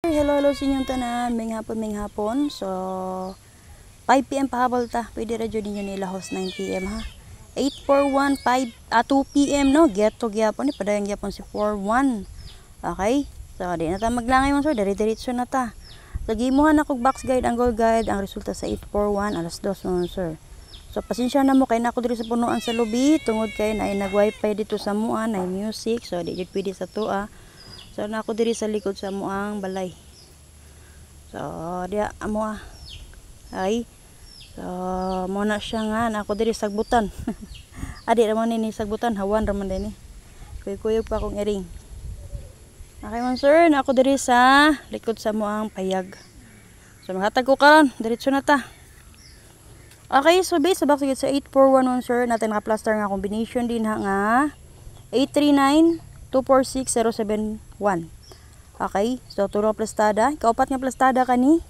Hello sa inyong tanan, may hapon. So 5 PM pahabol ta. Pwede ra jud ninyo nila host 9 PM ha. 841 2 PM no. Get to gyapon ni padayon gyapon si 41. Okay? So di na ta maglangay mo sir, dire-diretso na ta. Lagimuhan ako box guide, angle guide, ang resulta sa 841 alas 2 mo sir. So pasensya na mo kay na ako diri sa punuan sa lobby tungod kay na nag-wifi dito sa mua, na music. So di jud pwede sa tuwa. So na ako diri sa likod sa muang balay. So dia amo ay. So mo na siya nga na ako diri sagbutan. Adi ra man ni sagbutan, hawan ra man din ni. Kuyog pa akong iring. Okay man sir, na ako diri sa likod sa muang payag. So maghatag ko karon, diretso na ta. Okay, so base sa box sa 8411 sir, natin naka-plaster nga combination din ha nga 839-246-071. Okay, so turo plastada. Kaupat nga plastada kani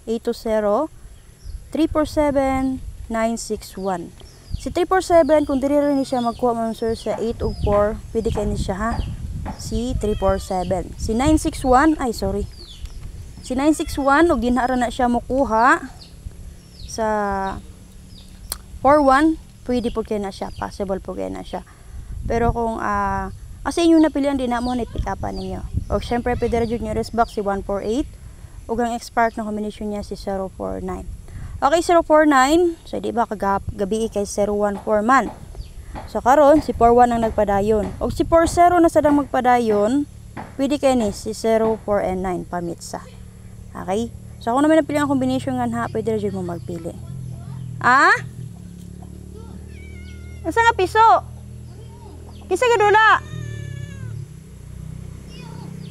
820-347-961. Si 347 kung diri rin siya magkuha man sir sa 8 ug 4, pwede kay ni siya ha. Si 347. Si 961, ay sorry. Si 961 og dinha ra na siya mokuha sa 41, pwede po kaya na siya, possible po kaya na siya. Pero kung kasi inyong napilihan din na mo na pick upan ninyo. O syempre pwede rin yung rest box si 148 o ang expert na combination niya si 049. Okay, 049, so di ba kagabi kay 014 man. So karon si 41 ang nagpadayon. O si 40 na sadang magpadayon, pwede kay ni si 04 and 9 pamitsa. Okay? So kung naman napili ang combination nga ha, pwede rin mo magpili. Asa nga piso? Kisa ka dula?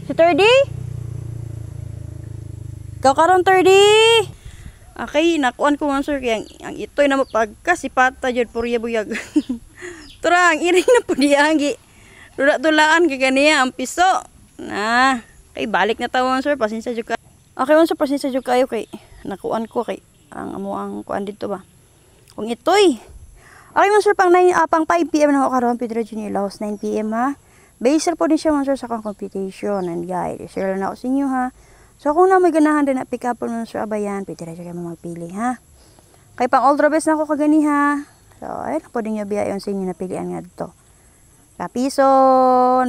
Si 30? Ikaw karon 30? Okay, nakuan ko man sir kaya ang ito'y na mapagkasipata dyan purya buyag. Tura, ang iring na po diyangi. Dula-dulaan kaya ganiya ang piso. Okay, balik na tawon sir, pasensya dyan kayo. Okay man sir, pasensya dyan kayo kay nakuan ko kay ang amuang kuan dito ba. Kung ito'y okay man sir, pang 5 PM na ako karoon, Pedro Junior Laos, 9 PM ha. Baser po din siya man sir sa kang computation and guide. Share lang ako sa inyo ha. So kung na may ganahan din na pick up man sir abayan, Pedro Junior mo magpili ha. Kay pang all the best na ako kagani ha. So ayun po din yung biyayon sa inyo na pilihan nga dito. Kapiso,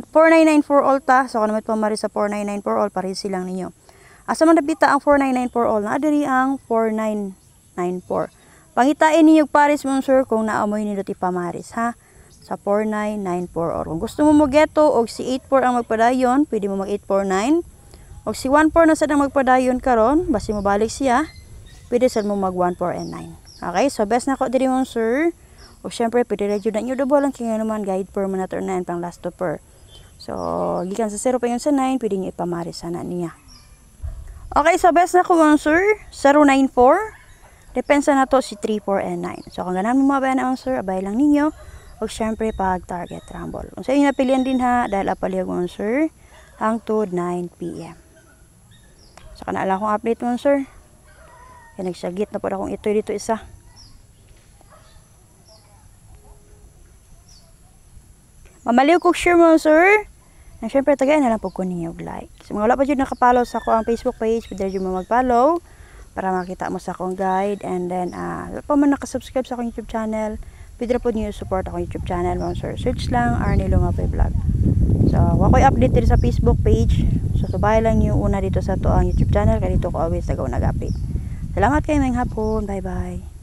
4994 all ta. So kung naman pamari sa 4994 all, parin silang ninyo. Asa man nabita ang 4994 all, na adiri ang 4994. Pangitain niyo pares mo sir kung naamoy ni doti pamaris ha sa 4994 or kung gusto mo mogeto og si 84 ang magpadayon, pwede mo mag 849 og si 14 na sadang magpadayon karon, basi mo balik siya, pwede sad mo mag 14 and 9. Okay, so best na ko diri mo sir. Og syempre pwede ra jud na inyo double lang kay naman guide per man nato 9 pang last to per. So gikan sa 0 pa yun sa 9, pwede niyo ipamaris sana niya. Okay, so best na ko mo sir 094. Depensa na to si 3, 4, and 9. So kung ganahan mo mabayan na answer, abay lang ninyo. O syempre pag target rumble. Kung sa inyo napilihan din ha, dahil apalihag mo answer hangtod 9 PM. So kanala kong update mo answer. Kaya nagsagit na po akong ito dito isa. Mamaliw ko share mo answer. And syempre tagay na lang po ko ninyo like. So mga wala pa dyan nakapollow sa ako ang Facebook page, pwede dyan mo mag-follow para makita mo sa akong guide. And then, pa man nakasubscribe sa akong YouTube channel, pwede po niyo support akong YouTube channel. Sir, search lang, Arnie Lungapoy Vlog. So, wakoy update dito sa Facebook page. So, subay lang niyo una dito sa to ang YouTube channel, kaya dito ko always nag-update. Salamat kayo, may hapon. Bye-bye.